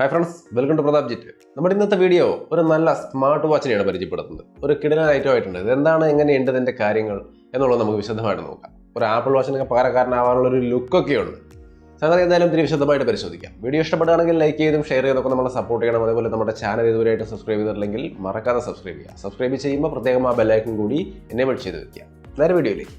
Hi friends, welcome to Pradap GTS. നമ്മുടെ ഇന്നത്തെ video ഒരു നല്ല സ്മാർട്ട് വാച്ചിനെയാണ് പരിചയപ്പെടുത്തുന്നത്. ഒരു കിടിലൻ ഐറ്റം ആയിട്ടുണ്ട്. ഇതെന്താണ് എങ്ങനെയുണ്ട് ഇതിന്റെ കാര്യങ്ങൾ എന്നുള്ളത് നമുക്ക് വിശദമായിട്ട് നോക്കാം. ഒരു ആപ്പിൾ വാച്ചിനൊക്കെ പകരക്കാരനാവാനുള്ള ഒരു ലുക്കൊക്കെ ഉണ്ട്. സംഗതി എന്തായാലും ഇതിന് വിശദമായിട്ട് പരിശോധിക്കാം. വീഡിയോ ഇഷ്ടപ്പെടുകയാണെങ്കിൽ ലൈക്ക് ചെയ്തും ഷെയർ ചെയ്തൊക്കെ നമ്മളെ സപ്പോർട്ട് ചെയ്യണം. അതേപോലെ നമ്മുടെ ചാനൽ ഇതുവരെയായിട്ട് സബ്സ്ക്രൈബ് ചെയ്തിട്ടില്ലെങ്കിൽ മറക്കാതെ സബ്സ്ക്രൈബ് ചെയ്യുക. സബ്സ്ക്രൈബ് ചെയ്യുമ്പോൾ പ്രത്യേകം ആ ബെല്ലൈക്കൺ കൂടി എനേബിൾ ചെയ്ത് വെക്കുക. നേരെ വീഡിയോയിലേക്ക്.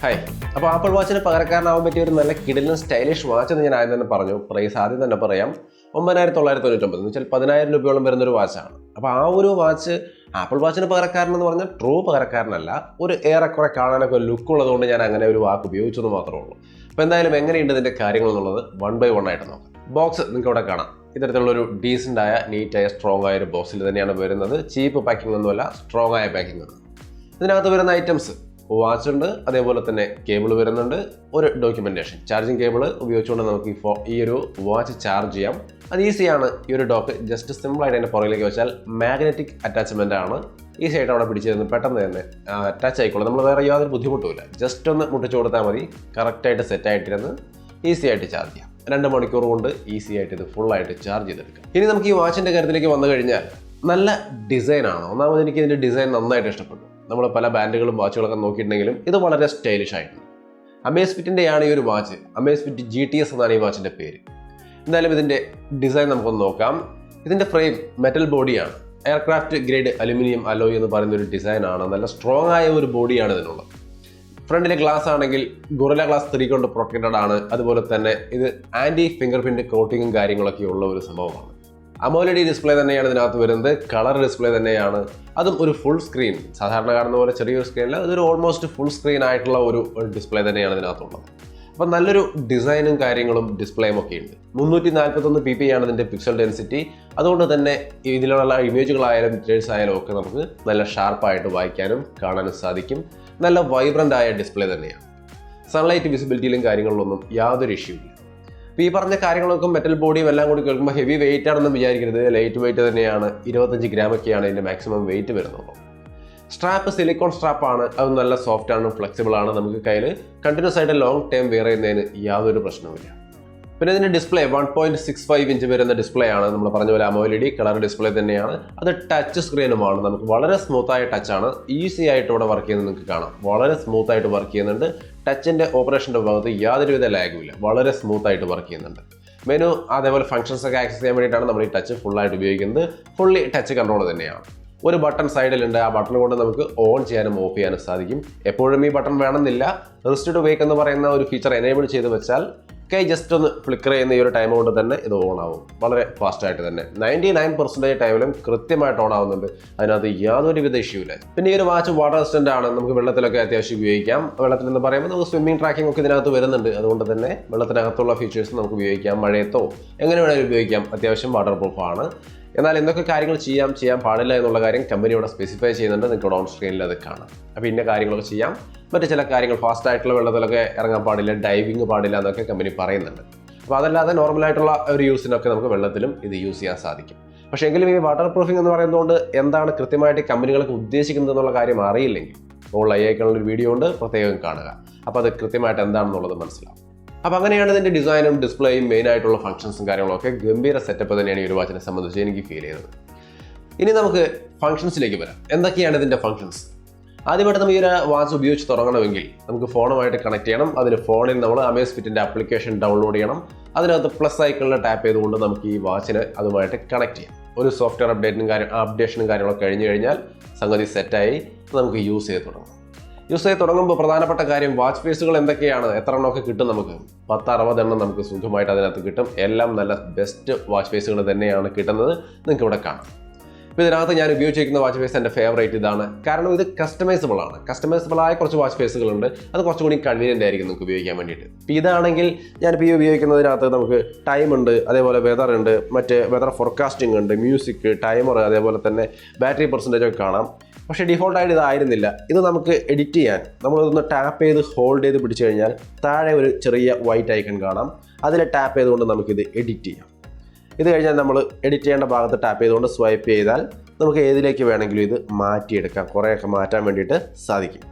ഹായ്, അപ്പോൾ ആപ്പിൾ വാച്ചിന് പകരക്കാരനാവാൻ പറ്റിയ ഒരു നല്ല കിടിലൻ സ്റ്റൈലിഷ് വാച്ച് എന്ന് ഞാൻ ആദ്യം തന്നെ പറഞ്ഞു. പ്രൈസ് ആദ്യം തന്നെ പറയാം, 9999 എന്ന് വെച്ചാൽ 10,000 രൂപയോളം വരുന്നൊരു വാച്ചാണ്. അപ്പോൾ ആ ഒരു വാച്ച് ആപ്പിൾ വാച്ചിന് പകരക്കാരനെന്ന് പറഞ്ഞാൽ ട്രൂ പകരക്കാരനല്ല, ഒരു ഏറെക്കുറെ കാണാനൊക്കെ ലുക്ക് ഉള്ളതുകൊണ്ട് ഞാൻ അങ്ങനെ ഒരു വാക്ക് ഉപയോഗിച്ചെന്ന് മാത്രമേ ഉള്ളൂ. അപ്പോൾ എന്തായാലും എങ്ങനെയുണ്ട് ഇതിൻ്റെ കാര്യങ്ങൾ എന്നുള്ളത് 1 by 1 ആയിട്ട് നോക്കാം. ബോക്സ് നിങ്ങൾക്ക് ഇവിടെ കാണാം. ഇത്തരത്തിലുള്ളൊരു ഡീസൻ്റായ നീറ്റായ സ്ട്രോങ് ആയ ഒരു ബോക്സിൽ തന്നെയാണ് വരുന്നത്. ചീപ്പ് പാക്കിംഗ് ഒന്നുമല്ല, സ്ട്രോങ് ആയ പാക്കിംഗ് ആണ്. ഇതിനകത്ത് വരുന്ന ഐറ്റംസ് വാച്ച് ഉണ്ട്, അതേപോലെ തന്നെ കേബിൾ വരുന്നുണ്ട്, ഒരു ഡോക്യുമെന്റേഷൻ, ചാർജിങ് കേബിൾ ഉപയോഗിച്ചുകൊണ്ട് നമുക്ക് ഈ ഒരു വാച്ച് ചാർജ് ചെയ്യാം. അത് ഈസിയാണ്. ഈ ഒരു ഡോക്ക് ജസ്റ്റ് സിമ്പിളായിട്ട് അതിൻ്റെ പുറകിലേക്ക് വെച്ചാൽ മാഗ്നറ്റിക് അറ്റാച്ച്മെൻ്റ് ആണ്. ഈസി ആയിട്ട് അവിടെ പിടിച്ചിരുന്ന് പെട്ടെന്ന് തന്നെ ടച്ച് ആയിക്കോളും. നമ്മൾ വേറെ യാതൊരു ബുദ്ധിമുട്ടുമില്ല. ജസ്റ്റ് ഒന്ന് മുട്ടിച്ചു കൊടുത്താൽ മതി, കറക്റ്റായിട്ട് സെറ്റ് ആയിട്ടിരുന്ന് ഈസി ആയിട്ട് ചാർജ് ചെയ്യാം. 2 മണിക്കൂർ കൊണ്ട് ഈസി ആയിട്ട് ഇത് ഫുള്ളായിട്ട് ചാർജ് ചെയ്തെടുക്കാം. ഇനി നമുക്ക് ഈ വാച്ചിൻ്റെ കാര്യത്തിലേക്ക് വന്നു കഴിഞ്ഞാൽ നല്ല ഡിസൈനാണ്. ഒന്നാമത് എനിക്ക് ഇതിൻ്റെ ഡിസൈൻ നന്നായിട്ട് ഇഷ്ടപ്പെട്ടു. നമ്മൾ പല ബാൻഡുകളും വാച്ചുകളൊക്കെ നോക്കിയിട്ടുണ്ടെങ്കിലും ഇത് വളരെ സ്റ്റൈലിഷ് ആയിട്ടുണ്ട്. അമേസ്ഫിറ്റിൻ്റെയാണ് ഈ ഒരു വാച്ച്. അമേസ്ഫിറ്റ് GTS എന്നാണ് ഈ വാച്ചിൻ്റെ പേര്. എന്തായാലും ഇതിൻ്റെ ഡിസൈൻ നമുക്കൊന്ന് നോക്കാം. ഇതിൻ്റെ ഫ്രെയിം മെറ്റൽ ബോഡിയാണ്. എയർക്രാഫ്റ്റ് ഗ്രേഡ് അലുമിനിയം അലോയ് എന്ന് പറയുന്ന ഒരു ഡിസൈനാണ്. നല്ല സ്ട്രോങ് ആയ ഒരു ബോഡിയാണ് ഇതിനുള്ളത്. ഫ്രണ്ടിലെ ഗ്ലാസ് ആണെങ്കിൽ ഗൊറില്ല ഗ്ലാസ് 3 കൊണ്ട് പ്രൊട്ടക്റ്റഡ് ആണ്. അതുപോലെ തന്നെ ഇത് ആൻറ്റി ഫിംഗർ പ്രിൻറ്റ് കോട്ടിങ്ങും കാര്യങ്ങളൊക്കെ ഉള്ള ഒരു സംഭവമാണ്. AMOLED ഡിസ്പ്ലേ തന്നെയാണ് ഇതിനകത്ത് വരുന്നത്. കളർ ഡിസ്പ്ലേ തന്നെയാണ്, അതും ഒരു ഫുൾ സ്ക്രീൻ. സാധാരണ കാണുന്ന പോലെ ചെറിയൊരു സ്ക്രീനില്ല, ഇതൊരു ഓൾമോസ്റ്റ് ഫുൾ സ്ക്രീൻ ആയിട്ടുള്ള ഒരു ഡിസ്പ്ലേ തന്നെയാണ് ഇതിനകത്തുള്ളത്. അപ്പം നല്ലൊരു ഡിസൈനും കാര്യങ്ങളും ഡിസ്പ്ലേയും ഒക്കെ ഉണ്ട്. 341 ppi ആണ് ഇതിൻ്റെ പിക്സൽ ഡെൻസിറ്റി. അതുകൊണ്ട് തന്നെ ഇതിലുള്ള ഇമേജുകളായാലും ഡീറ്റെയിൽസ് ആയാലും ഒക്കെ നമുക്ക് നല്ല ഷാർപ്പായിട്ട് വായിക്കാനും കാണാനും സാധിക്കും. നല്ല വൈബ്രൻ്റ് ആയ ഡിസ്പ്ലേ തന്നെയാണ്. സൺലൈറ്റ് വിസിബിലിറ്റിയിലും കാര്യങ്ങളിലൊന്നും യാതൊരു ഇഷ്യൂ ഇല്ല. അപ്പോൾ ഈ പറഞ്ഞ കാര്യങ്ങളൊക്കെ മെറ്റൽ ബോഡിയും എല്ലാം കൂടി കേൾക്കുമ്പോൾ ഹെവി വെയിറ്റ് ആണെന്ന് വിചാരിക്കരുത്. ലൈറ്റ് വെയിറ്റ് തന്നെയാണ്. 25 ഗ്രാമൊക്കെയാണ് ഇതിൻ്റെ മാക്സിമം വെയിറ്റ് വരുന്നുള്ളൂ. സ്ട്രാപ്പ് സിലിക്കോൺ സ്ട്രാപ്പാണ്. അത് നല്ല സോഫ്റ്റ് ആണ്, ഫ്ലെക്സിബിൾ ആണ്. നമുക്ക് കയ്യിൽ കണ്ടിന്യൂസ് ആയിട്ട് ലോങ് ടൈം വെയർ ചെയ്യുന്നതിന് യാതൊരു പ്രശ്നവുമില്ല. പിന്നെ ഇതിൻ്റെ ഡിസ്പ്ലേ 1.65 ഇഞ്ച് വരുന്ന ഡിസ്പ്ലേ ആണ്. നമ്മൾ പറഞ്ഞ പോലെ AMOLED കളർ ഡിസ്പ്ലേ തന്നെയാണ്. അത് ടച്ച് സ്ക്രീനുമാണ്. നമുക്ക് വളരെ സ്മൂത്തായ ടച്ചാണ്. ഈസി ആയിട്ട് ഇവിടെ വർക്ക് ചെയ്യുന്നത് നിങ്ങൾക്ക് കാണാം. വളരെ സ്മൂത്തായിട്ട് വർക്ക് ചെയ്യുന്നുണ്ട്. ടച്ചിൻ്റെ ഓപ്പറേഷൻ്റെ ഭാഗത്ത് യാതൊരുവിധ ലാഗുമില്ല. വളരെ സ്മൂത്തായിട്ട് വർക്ക് ചെയ്യുന്നുണ്ട്. മെനു അതേപോലെ ഫംഗ്ഷൻസ് ഒക്കെ ആക്സസ് ചെയ്യാൻ വേണ്ടിയിട്ടാണ് നമ്മൾ ഈ ടച്ച് ഫുള്ളായിട്ട് ഉപയോഗിക്കുന്നത്. ഫുള്ളി ടച്ച് കൺട്രോൾ തന്നെയാണ്. ഒരു ബട്ടൺ സൈഡിലുണ്ട്. ആ ബട്ടൺ കൊണ്ട് നമുക്ക് ഓൺ ചെയ്യാനും ഓഫ് ചെയ്യാനും സാധിക്കും. എപ്പോഴും ഈ ബട്ടൺ വേണമെന്നില്ല. റിസ്റ്റ് ടു വേക്ക് എന്ന് പറയുന്ന ഒരു ഫീച്ചർ എനേബിൾ ചെയ്ത് വെച്ചാൽ കൈ ജസ്റ്റ് ഒന്ന് ഫ്ലിക്കർ ചെയ്യുന്ന ഈ ഒരു ടൈം കൊണ്ട് തന്നെ ഇത് ഓൺ ആവും. വളരെ ഫാസ്റ്റായിട്ട് തന്നെ 99% ടൈമിലും കൃത്യമായിട്ട് ഓൺ ആവുന്നുണ്ട്. അതിനകത്ത് യാതൊരുവിധ ഇഷ്യൂ ഇല്ല. പിന്നെ ഈ ഒരു വാച്ച് വാട്ടർ റെസിസ്റ്റൻ്റ് ആണ്. നമുക്ക് വെള്ളത്തിലൊക്കെ അത്യാവശ്യം ഉപയോഗിക്കാം. വെള്ളത്തിൽ എന്ന് പറയുമ്പോൾ നമുക്ക് സ്വിമ്മിംഗ് ട്രാക്കിംഗ് ഒക്കെ ഇതിനകത്ത് വരുന്നുണ്ട്. അതുകൊണ്ട് തന്നെ വെള്ളത്തിനകത്തുള്ള ഫീച്ചേഴ്സ് നമുക്ക് ഉപയോഗിക്കാം. മഴയത്തോ എങ്ങനെ വേണമെങ്കിലും ഉപയോഗിക്കാം. അത്യാവശ്യം വാട്ടർ പ്രൂഫാണ്. എന്നാൽ എന്തൊക്കെ കാര്യങ്ങൾ ചെയ്യാൻ പാടില്ല എന്നുള്ള കാര്യം കമ്പനി ഇവിടെ സ്പെസിഫൈ ചെയ്യുന്നുണ്ട്. നിങ്ങൾക്ക് ഓൺ സ്ക്രീനിൽ അത് കാണാം. അപ്പോൾ ഇന്ന കാര്യങ്ങളൊക്കെ ചെയ്യാം. മറ്റു ചില കാര്യങ്ങൾ ഫാസ്റ്റ് ആയിട്ടുള്ള വെള്ളത്തിലൊക്കെ ഇറങ്ങാൻ പാടില്ല, ഡൈവിങ് പാടില്ല എന്നൊക്കെ കമ്പനി പറയുന്നുണ്ട്. അപ്പോൾ അതല്ലാതെ നോർമലായിട്ടുള്ള ഒരു യൂസിനൊക്കെ നമുക്ക് വെള്ളത്തിലും ഇത് യൂസ് ചെയ്യാൻ സാധിക്കും. പക്ഷേ എങ്കിലും ഈ വാട്ടർ പ്രൂഫിംഗ് എന്ന് പറയുന്നതുകൊണ്ട് എന്താണ് കൃത്യമായിട്ട് കമ്പനികൾക്ക് ഉദ്ദേശിക്കുന്നത് എന്നുള്ള കാര്യം അറിയില്ലെങ്കിൽ മുകളിൽ ഐക്കണിലൊരു വീഡിയോ ഉണ്ട്, പ്രത്യേകം കാണുക. അപ്പോൾ അത് കൃത്യമായിട്ട് എന്താണെന്നുള്ളത് മനസ്സിലാവും. അപ്പോൾ അങ്ങനെയാണ് ഇതിൻ്റെ ഡിസൈനും ഡിസ്പ്ലേയും മെയിൻ ആയിട്ടുള്ള ഫംഗ്ഷൻസും കാര്യങ്ങളൊക്കെ ഗംഭീര സെറ്റപ്പ് തന്നെയാണ് ഈ ഒരു വാച്ചിനെ സംബന്ധിച്ച് എനിക്ക് ഫീൽ ചെയ്തത്. ഇനി നമുക്ക് ഫംഗ്ഷൻസിലേക്ക് വരാം. എന്തൊക്കെയാണ് ഇതിൻ്റെ ഫംഗ്ഷൻസ്? ആദ്യമായിട്ട് നമുക്ക് ഈ ഒരു വാച്ച് ഉപയോഗിച്ച് തുടങ്ങണമെങ്കിൽ നമുക്ക് ഫോണുമായിട്ട് കണക്ട് ചെയ്യണം. അതിന് ഫോണിൽ നമ്മൾ അമേസ്ഫിറ്റിൻ്റെ ആപ്ലിക്കേഷൻ ഡൗൺലോഡ് ചെയ്യണം. അതിനകത്ത് പ്ലസ് ഐക്കണിൽ ടാപ്പ് ചെയ്തുകൊണ്ട് നമുക്ക് ഈ വാച്ചിനെ അതുമായിട്ട് കണക്ട് ചെയ്യാം. ഒരു സോഫ്റ്റ്വെയർ അപ്ഡേഷനും കാര്യങ്ങളൊക്കെ കഴിഞ്ഞ് കഴിഞ്ഞാൽ സംഗതി സെറ്റായി നമുക്ക് യൂസ് ചെയ്ത് തുടങ്ങുമ്പോൾ പ്രധാനപ്പെട്ട കാര്യം വാച്ച് ഫേസുകൾ എന്തൊക്കെയാണ്, എത്ര എണ്ണമൊക്കെ കിട്ടും. നമുക്ക് 10-60 എണ്ണം നമുക്ക് സുഖമായിട്ട് അതിനകത്ത് കിട്ടും. എല്ലാം നല്ല ബെസ്റ്റ് വാച്ച് ഫേസുകൾ തന്നെയാണ് കിട്ടുന്നത്. നിങ്ങൾക്ക് ഇവിടെ കാണാം. ഇപ്പോൾ ഇതിനകത്ത് ഞാൻ ഉപയോഗിച്ചിരിക്കുന്ന വാച്ച് ഫേസ് എൻ്റെ ഫേവറേറ്റ് ഇതാണ്. കാരണം ഇത് കസ്റ്റമൈസബിളാണ്. കസ്റ്റമൈസബിളായ കുറച്ച് വാച്ച് ഫേസുകളുണ്ട്. അത് കുറച്ചുകൂടി കൺവീനിയൻ്റ് ആയിരിക്കും നമുക്ക് ഉപയോഗിക്കാൻ വേണ്ടിയിട്ട്. ഇപ്പോൾ ഇതാണെങ്കിൽ ഞാനിപ്പോൾ ഈ ഉപയോഗിക്കുന്നതിനകത്ത് നമുക്ക് ടൈമുണ്ട്, അതേപോലെ വെതർ ഉണ്ട്, മറ്റ് വെതർ ഫോർകാസ്റ്റിംഗ് ഉണ്ട്, മ്യൂസിക്, ടൈമർ, അതേപോലെ തന്നെ ബാറ്ററി പെർസെൻറ്റേജ് ഒക്കെ കാണാം. പക്ഷേ ഡിഫോൾട്ടായിട്ട് ഇതായിരുന്നില്ല. ഇത് നമുക്ക് എഡിറ്റ് ചെയ്യാൻ നമ്മളിതൊന്ന് ടാപ്പ് ചെയ്ത് ഹോൾഡ് ചെയ്ത് പിടിച്ചു കഴിഞ്ഞാൽ താഴെ ഒരു ചെറിയ വൈറ്റ് ഐക്കൺ കാണാം. അതിൽ ടാപ്പ് ചെയ്തുകൊണ്ട് നമുക്കിത് എഡിറ്റ് ചെയ്യാം. ഇത് കഴിഞ്ഞാൽ നമ്മൾ എഡിറ്റ് ചെയ്യേണ്ട ഭാഗത്ത് ടാപ്പ് ചെയ്തുകൊണ്ട് സ്വൈപ്പ് ചെയ്താൽ നമുക്ക് ഏതിലേക്ക് വേണമെങ്കിലും ഇത് മാറ്റിയെടുക്കാം. കുറേയൊക്കെ മാറ്റാൻ വേണ്ടിയിട്ട് സാധിക്കും.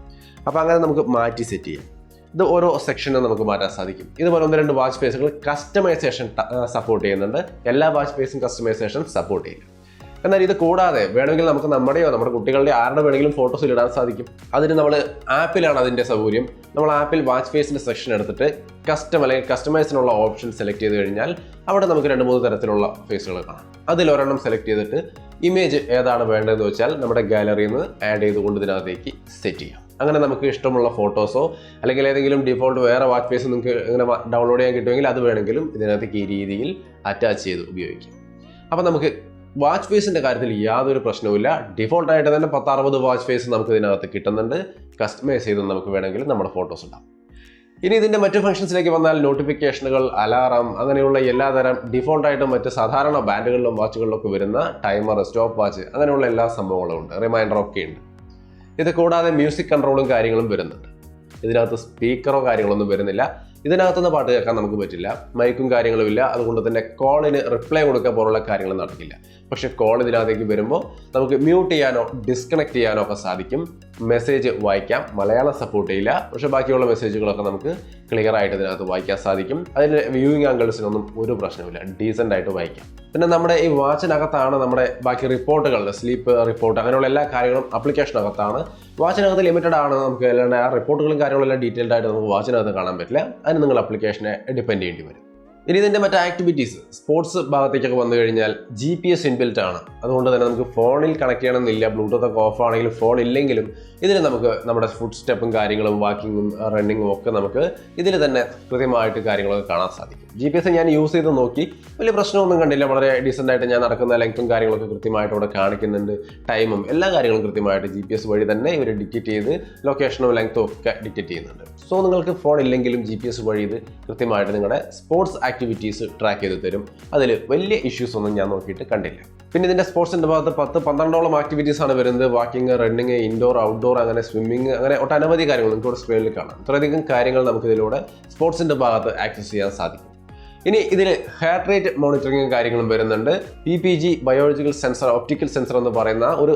അപ്പോൾ അങ്ങനെ നമുക്ക് മാറ്റി സെറ്റ് ചെയ്യാം. ഇത് ഓരോ സെക്ഷനും നമുക്ക് മാറ്റാൻ സാധിക്കും. ഇതുപോലെ 1-2 വാച്ച് ഫേസുകൾ കസ്റ്റമൈസേഷൻ സപ്പോർട്ട് ചെയ്യുന്നുണ്ട്. എല്ലാ വാച്ച് ഫേസും കസ്റ്റമൈസേഷൻ സപ്പോർട്ട് ചെയ്യില്ല. എന്നാൽ ഇത് കൂടാതെ വേണമെങ്കിൽ നമുക്ക് നമ്മുടെയോ നമ്മുടെ കുട്ടികളുടെ ആരുടെ വേണമെങ്കിലും ഫോട്ടോസിൽ ഇടാൻ സാധിക്കും. അതിന് നമ്മൾ ആപ്പിലാണ് അതിൻ്റെ സൗകര്യം. നമ്മൾ ആപ്പിൽ വാച്ച് ഫേസിൻ്റെ സെക്ഷൻ എടുത്തിട്ട് അല്ലെങ്കിൽ കസ്റ്റമൈസിനുള്ള ഓപ്ഷൻ സെലക്ട് ചെയ്ത് കഴിഞ്ഞാൽ അവിടെ നമുക്ക് 2-3 തരത്തിലുള്ള ഫേസുകൾ കാണാം. അതിലൊരെണ്ണം സെലക്ട് ചെയ്തിട്ട് ഇമേജ് ഏതാണ് വേണ്ടതെന്ന് വെച്ചാൽ നമ്മുടെ ഗാലറിയിൽ നിന്ന് ആഡ് ചെയ്തുകൊണ്ട് ഇതിനകത്തേക്ക് സെറ്റ് ചെയ്യാം. അങ്ങനെ നമുക്ക് ഇഷ്ടമുള്ള ഫോട്ടോസോ അല്ലെങ്കിൽ ഏതെങ്കിലും ഡിഫോൾട്ട് വേറെ വാച്ച് ഫേസ് നിങ്ങൾക്ക് ഇങ്ങനെ ഡൗൺലോഡ് ചെയ്യാൻ കിട്ടുമെങ്കിൽ അത് വേണമെങ്കിലും ഇതിനകത്തേക്ക് ഈ രീതിയിൽ അറ്റാച്ച് ചെയ്ത് ഉപയോഗിക്കാം. അപ്പോൾ നമുക്ക് വാച്ച് ഫേസിൻ്റെ കാര്യത്തിൽ യാതൊരു പ്രശ്നവുമില്ല. ഡിഫോൾട്ടായിട്ട് തന്നെ 10-60 വാച്ച് ഫേസ് നമുക്ക് ഇതിനകത്ത് കിട്ടുന്നുണ്ട്. കസ്റ്റമൈസ് ചെയ്ത് നമുക്ക് വേണമെങ്കിൽ നമ്മുടെ ഫോട്ടോസ് ഉണ്ടാവും. ഇനി ഇതിൻ്റെ മറ്റ് ഫംഗ്ഷൻസിലേക്ക് വന്നാൽ നോട്ടിഫിക്കേഷനുകൾ, അലാറം, അങ്ങനെയുള്ള എല്ലാതരം ഡിഫോൾട്ടായിട്ടും മറ്റ് സാധാരണ ബാൻഡുകളിലും വാച്ചുകളിലൊക്കെ വരുന്ന ടൈമർ, സ്റ്റോപ്പ് വാച്ച്, അങ്ങനെയുള്ള എല്ലാ സംഭവങ്ങളും ഉണ്ട്. റിമൈൻഡറൊക്കെ ഉണ്ട്. ഇത് കൂടാതെ മ്യൂസിക് കൺട്രോളും കാര്യങ്ങളും വരുന്നുണ്ട്. ഇതിനകത്ത് സ്പീക്കറോ കാര്യങ്ങളൊന്നും വരുന്നില്ല. ഇതിനകത്തുനിന്ന് പാട്ട് കേൾക്കാൻ നമുക്ക് പറ്റില്ല. മൈക്കും കാര്യങ്ങളും ഇല്ല. അതുകൊണ്ട് തന്നെ കോളിന് റിപ്ലൈ കൊടുക്കുക പോലുള്ള കാര്യങ്ങൾ നടക്കില്ല. പക്ഷേ കോൾ ഇതിനകത്തേക്ക് വരുമ്പോൾ നമുക്ക് മ്യൂട്ട് ചെയ്യാനോ ഡിസ്കണക്ട് ചെയ്യാനോ ഒക്കെ സാധിക്കും. മെസ്സേജ് വായിക്കാം. മലയാളം സപ്പോർട്ട് ചെയ്യില്ല. പക്ഷേ ബാക്കിയുള്ള മെസ്സേജുകളൊക്കെ നമുക്ക് ക്ലിയർ ആയിട്ട് ഇതിനകത്ത് വായിക്കാൻ സാധിക്കും. അതിൻ്റെ വ്യൂയിങ് ആംഗിൾസിനൊന്നും ഒരു പ്രശ്നമില്ല. ഡീസൻ്റ് ആയിട്ട് വായിക്കാം. പിന്നെ നമ്മുടെ ഈ വാച്ചിനകത്താണ് നമ്മുടെ ബാക്കി റിപ്പോർട്ടുകൾ, സ്ലീപ്പ് റിപ്പോർട്ട്, അങ്ങനെയുള്ള എല്ലാ കാര്യങ്ങളും ആപ്ലിക്കേഷനകത്താണ്. വാച്ചിനകത്ത് ലിമിറ്റഡ് ആണ്. നമുക്ക് അല്ലാണ്ട് ആ റിപ്പോർട്ടുകളും കാര്യങ്ങളെല്ലാം ഡീറ്റെയിൽഡ് ആയിട്ട് നമുക്ക് വാച്ചിനകത്ത് കാണാൻ പറ്റില്ല. അതിന് നിങ്ങൾ ആപ്ലിക്കേഷനെ ഡിപ്പെൻഡ് ചെയ്യേണ്ടി വരും. ഇനി ഇതിൻ്റെ മറ്റ് ആക്ടിവിറ്റീസ്, സ്പോർട്സ് ഭാഗത്തേക്കൊക്കെ വന്നു കഴിഞ്ഞാൽ GPS ഇൻബിൽറ്റ് ആണ്. അതുകൊണ്ട് തന്നെ നമുക്ക് ഫോണിൽ കണക്ട് ചെയ്യണമെന്നില്ല. ബ്ലൂടൂത്ത് ഒക്കെ ഓഫ് ആണെങ്കിലും ഫോൺ ഇല്ലെങ്കിലും ഇതിന് നമുക്ക് നമ്മുടെ ഫുഡ് സ്റ്റെപ്പും കാര്യങ്ങളും വാക്കിങ്ങും റണ്ണിങ്ങും ഒക്കെ നമുക്ക് ഇതിൽ തന്നെ കൃത്യമായിട്ട് കാര്യങ്ങളൊക്കെ കാണാൻ സാധിക്കും. GPS ഞാൻ യൂസ് ചെയ്ത് നോക്കി, വലിയ പ്രശ്നമൊന്നും കണ്ടില്ല. വളരെ ഡീസൻ്റ് ആയിട്ട് ഞാൻ നടക്കുന്ന ലെങ്ത്തും കാര്യങ്ങളൊക്കെ കൃത്യമായിട്ട് ഇവിടെ കാണിക്കുന്നുണ്ട്. ടൈമും എല്ലാ കാര്യങ്ങളും കൃത്യമായിട്ട് GPS വഴി തന്നെ ഇവർ ഡിക്റ്റേറ്റ് ചെയ്ത് ലൊക്കേഷനും ലെങ്ത്തും ഒക്കെ ഡിക്റ്റേറ്റ് ചെയ്യുന്നുണ്ട്. സോ നിങ്ങൾക്ക് ഫോൺ ഇല്ലെങ്കിലും GPS വഴി ഇത് കൃത്യമായിട്ട് നിങ്ങളുടെ സ്പോർട്സ് ആക്ടിവിറ്റീസ് ട്രാക്ക് ചെയ്ത് തരും. അതിൽ വലിയ ഇഷ്യൂസ് ഒന്നും ഞാൻ നോക്കിയിട്ട് കണ്ടില്ല. പിന്നെ ഇതിൻ്റെ സ്പോർട്സിൻ്റെ ഭാഗത്ത് 10-12ഓളം ആക്ടിവിറ്റീസ് ആണ് വരുന്നത്. വാക്കിംഗ്, റണ്ണിങ്, ഇൻഡോർ, ഔട്ട്ഡോർ, അങ്ങനെ സ്വിമ്മിങ്, അങ്ങനെ ഒട്ടനവധി കാര്യങ്ങൾ നിങ്ങൾക്ക് ഇവിടെ സ്ക്രീനിൽ കാണാം. ഇത്രയധികം കാര്യങ്ങൾ നമുക്ക് ഇതിലൂടെ സ്പോർട്സിൻ്റെ ഭാഗത്ത് ആക്സസ് ചെയ്യാൻ സാധിക്കും. ഇനി ഇതിൽ ഹാർട്ട് റേറ്റ് മോണിറ്ററിങ്ങും കാര്യങ്ങളും വരുന്നുണ്ട്. PPG biological sensor, optical sensor എന്ന് പറയുന്ന ഒരു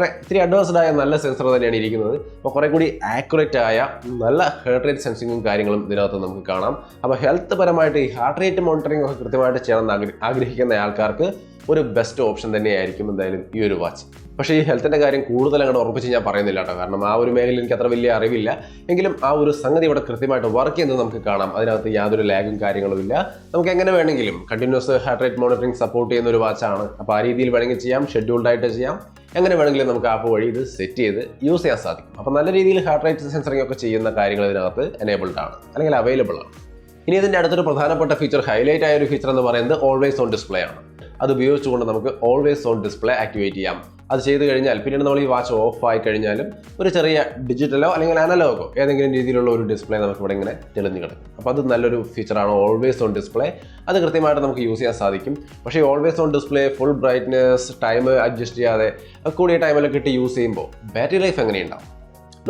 ഇത്തിരി അഡ്വാൻസ്ഡ് ആയ നല്ല സെൻസർ തന്നെയാണ് ഇരിക്കുന്നത്. അപ്പോൾ കുറേ കൂടി ആക്യുറേറ്റ് ആയ നല്ല ഹാർട്ട് റേറ്റ് സെൻസിങ്ങും കാര്യങ്ങളും ഇതിനകത്ത് നമുക്ക് കാണാം. അപ്പോൾ ഹെൽത്ത് പരമായിട്ട് ഈ ഹാർട്ട് റേറ്റ് മോണിറ്ററിംഗ് ഒക്കെ കൃത്യമായിട്ട് ചെയ്യണമെന്ന് ആഗ്രഹിക്കുന്ന ആൾക്കാർക്ക് ഒരു ബെസ്റ്റ് ഓപ്ഷൻ തന്നെയായിരിക്കും എന്തായാലും ഈ ഒരു വാച്ച്. പക്ഷേ ഈ ഹെൽത്തിൻ്റെ കാര്യം കൂടുതൽ അങ്ങോട്ട് ഉറപ്പിച്ച് ഞാൻ പറയുന്നില്ല കേട്ടോ. കാരണം ആ ഒരു മേഖലയിൽ എനിക്ക് അത്ര വലിയ അറിവില്ല. എങ്കിലും ആ ഒരു സംഗതി ഇവിടെ കൃത്യമായിട്ട് വർക്ക് ചെയ്യുന്നത് നമുക്ക് കാണാം. അതിനകത്ത് യാതൊരു ലാഗും കാര്യങ്ങളും ഇല്ല. നമുക്ക് എങ്ങനെ വേണമെങ്കിലും continuous heart rate monitoring support ചെയ്യുന്ന ഒരു വാച്ചാണ്. അപ്പോൾ ആ രീതിയിൽ വേണമെങ്കിൽ ചെയ്യാം, ഷെഡ്യൂൾഡ് ആയിട്ട് ചെയ്യാം. എങ്ങനെ വേണമെങ്കിലും നമുക്ക് ആപ്പ് വഴി ഇത് സെറ്റ് ചെയ്ത് യൂസ് ചെയ്യാൻ സാധിക്കും. അപ്പോൾ നല്ല രീതിയിൽ ഹാർട്ട് റേറ്റ് സെൻസറിങ് ഒക്കെ ചെയ്യുന്ന കാര്യങ്ങൾ ഇതിനകത്ത് എനേബിൾഡ് ആണ്, അല്ലെങ്കിൽ അവൈലബിൾ ആണ്. ഇനി ഇതിൻ്റെ അടുത്തൊരു പ്രധാനപ്പെട്ട ഫീച്ചർ, ഹൈലൈറ്റ് ആയ ഒരു ഫീച്ചർ എന്ന് പറയുന്നത് ഓൾവേസ് ഓൺ ഡിസ്പ്ലേ ആണ്. അത് ഉപയോഗിച്ചുകൊണ്ട് നമുക്ക് ഓൾവേസ് ഓൺ ഡിസ്പ്ലേ ആക്ടിവേറ്റ് ചെയ്യാം. അത് ചെയ്ത് കഴിഞ്ഞാൽ പിന്നീട് നമ്മൾ ഈ വാച്ച് ഓഫ് ആയി കഴിഞ്ഞാലും ഒരു ചെറിയ ഡിജിറ്റലോ അല്ലെങ്കിൽ അനലോഗോ ഏതെങ്കിലും രീതിയിലുള്ള ഒരു ഡിസ്പ്ലേ നമുക്ക് ഇവിടെ ഇങ്ങനെ തെളിഞ്ഞു കിടക്കും. അപ്പോൾ അത് നല്ലൊരു ഫീച്ചറാണ് ഓൾവേസ് ഓൺ ഡിസ്പ്ലേ. അത് കൃത്യമായിട്ട് നമുക്ക് യൂസ് ചെയ്യാൻ സാധിക്കും. പക്ഷേ always on display full brightness, time adjust ചെയ്യാതെ കൂടിയ ടൈമിലൊക്കെ ഇട്ട് യൂസ് ചെയ്യുമ്പോൾ ബാറ്ററി ലൈഫ് എങ്ങനെയുണ്ടാവും?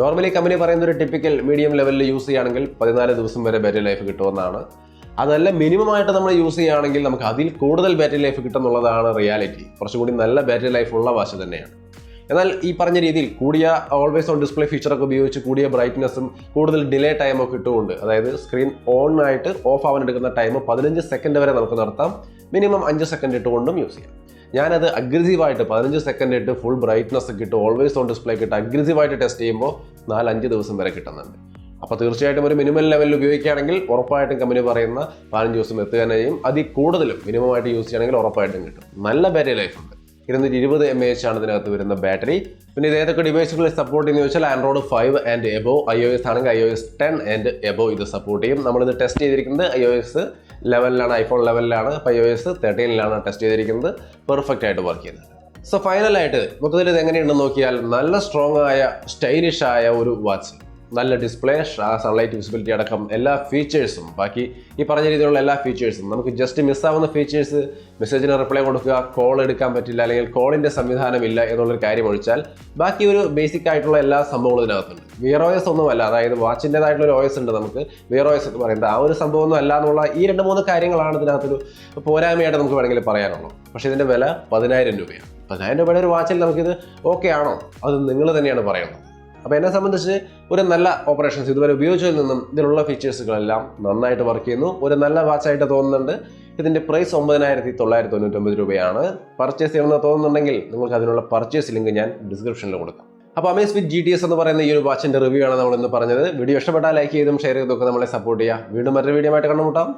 നോർമലി കമ്പനി പറയുന്ന ഒരു ടിപ്പിക്കൽ മീഡിയം ലെവലിൽ യൂസ് ചെയ്യുകയാണെങ്കിൽ 14 ദിവസം വരെ ബാറ്ററി ലൈഫ് കിട്ടുമെന്നാണ്. അതല്ല, മിനിമം ആയിട്ട് നമ്മൾ യൂസ് ചെയ്യുകയാണെങ്കിൽ നമുക്ക് അതിൽ കൂടുതൽ ബാറ്ററി ലൈഫ് കിട്ടുമെന്നുള്ളതാണ് റിയാലിറ്റി. കുറച്ചുകൂടി നല്ല ബാറ്ററി ലൈഫ് ഉള്ള വാച്ച് തന്നെയാണ്. എന്നാൽ ഈ പറഞ്ഞ രീതിയിൽ കൂടിയ ഓൾവേസ് ഓൺ ഡിസ്പ്ലേ ഫീച്ചറൊക്കെ ഉപയോഗിച്ച് കൂടിയ ബ്രൈറ്റ്നസ്സും കൂടുതൽ ഡിലേ ടൈമൊക്കെ ഇട്ടുകൊണ്ട്, അതായത് സ്ക്രീൻ ഓൺ ആയിട്ട് ഓഫ് ആവാൻ എടുക്കുന്ന ടൈം 15 സെക്കൻഡ് വരെ നമുക്ക് നടത്താം. മിനിമം 5 സെക്കൻഡ് ഇട്ടുകൊണ്ടും യൂസ് ചെയ്യാം. ഞാനത് അഗ്രസീവായിട്ട് 15 സെക്കൻഡ് ഇട്ട് ഫുൾ ബ്രൈറ്റ്നസ് ഒക്കെ ഇട്ട് ഓൾവേസ് ഓൺ ഡിസ്പ്ലേ ഇട്ട് അഗ്രസീവായിട്ട് ടെസ്റ്റ് ചെയ്യുമ്പോൾ 4-5 ദിവസം വരെ കിട്ടുന്നുണ്ട്. അപ്പോൾ തീർച്ചയായിട്ടും ഒരു മിനിമം ലെവലിൽ ഉപയോഗിക്കുകയാണെങ്കിൽ ഉറപ്പായിട്ടും കമ്പനി പറയുന്ന 15 ദിവസം എത്തുക തന്നെ ചെയ്യും. അതിൽ കൂടുതലും മിനിമമായിട്ട് യൂസ് ചെയ്യുകയാണെങ്കിൽ ഉറപ്പായിട്ടും കിട്ടും. നല്ല ബാറ്ററി ലൈഫ് ഉണ്ട്. 220 mAh ആണ് ഇതിനകത്ത് വരുന്ന ബാറ്ററി. പിന്നെ ഇത് ഏതൊക്കെ ഡിവൈസുകളിൽ സപ്പോർട്ട് ചെയ്യുന്നത് വെച്ചാൽ Android 5 ആൻഡ് എബോ, iOS ആണെങ്കിൽ iOS 10 ആൻഡ് എബോ ഇത് സപ്പോർട്ട് ചെയ്യും. നമ്മളിത് ടെസ്റ്റ് ചെയ്തിരിക്കുന്നത് iOS 11 iPhone 11 അപ്പോൾ iOS 13 ടെസ്റ്റ് ചെയ്തിരിക്കുന്നത്. പെർഫെക്റ്റ് ആയിട്ട് വർക്ക് ചെയ്യുന്നത്. സോ ഫൈനലായിട്ട് മൊത്തത്തിൽ ഇത് എങ്ങനെയുണ്ടെന്ന് നോക്കിയാൽ നല്ല സ്ട്രോങ് ആയ സ്റ്റൈലിഷ് ആയ ഒരു വാച്ച്, നല്ല ഡിസ്പ്ലേ, സൺലൈറ്റ് വിസിബിലിറ്റി അടക്കം എല്ലാ ഫീച്ചേഴ്സും, ബാക്കി ഈ പറഞ്ഞ രീതിയിലുള്ള എല്ലാ ഫീച്ചേഴ്സും. നമുക്ക് ജസ്റ്റ് മിസ്സാവുന്ന ഫീച്ചേഴ്സ്, മെസ്സേജിന് റിപ്ലൈ കൊടുക്കുക, കോൾ എടുക്കാൻ പറ്റില്ല, അല്ലെങ്കിൽ കോളിൻ്റെ സംവിധാനമില്ല എന്നുള്ളൊരു കാര്യം ഒഴിച്ചാൽ ബാക്കി ഒരു ബേസിക് ആയിട്ടുള്ള എല്ലാ സംഭവങ്ങളും ഇതിനകത്തുണ്ട്. വിയർ OS ഒന്നുമല്ല, അതായത് വാച്ചിൻ്റെതായിട്ടുള്ള OS ഉണ്ട് നമുക്ക്, വിയർ OS എന്ന് പറയുന്നത് ആ ഒരു സംഭവമൊന്നും അല്ല എന്നുള്ള ഈ 2-3 കാര്യങ്ങളാണ് ഇതിനകത്തൊരു പോരായ്മയായിട്ട് നമുക്ക് വേണമെങ്കിൽ പറയാനുള്ളൂ. പക്ഷേ ഇതിൻ്റെ വില 10,000 രൂപയാണ്. 10,000 രൂപയുടെ ഒരു വാച്ചിൽ നമുക്കിത് ഓക്കെ ആണോ? അത് നിങ്ങൾ തന്നെയാണ് പറയുന്നത്. അപ്പോൾ എന്നെ സംബന്ധിച്ച് ഒരു നല്ല ഓപ്പറേഷൻസ് ഇതുവരെ ഉപയോഗിച്ചതിൽ നിന്നും ഇതിലുള്ള ഫീച്ചേഴ്സുകളെല്ലാം നന്നായിട്ട് വർക്ക് ചെയ്യുന്നു. ഒരു നല്ല വാച്ചായിട്ട് തോന്നുന്നുണ്ട്. ഇതിൻ്റെ പ്രൈസ് 9999 രൂപയാണ്. പർച്ചേസ് ചെയ്യണമെന്ന് തോന്നുന്നുണ്ടെങ്കിൽ നിങ്ങൾക്ക് അതിനുള്ള പർച്ചേസ് ലിങ്ക് ഞാൻ ഡിസ്ക്രിപ്ഷനിൽ കൊടുക്കാം. അപ്പോൾ Amazfit GTS എന്ന് പറയുന്ന ഈ ഒരു വാച്ചിൻ്റെ റിവ്യൂ ആണ് നമ്മൾ ഇന്ന് പറഞ്ഞത്. വീഡിയോ ഇഷ്ടപ്പെട്ടാൽ ലൈക്ക് ചെയ്തും ഷെയർ ചെയ്തൊക്കെ നമ്മളെ സപ്പോർട്ട് ചെയ്യുക. വീണ്ടും മറ്റൊരു വീഡിയോ ആയിട്ട് കണ്ടുമുട്ടാം.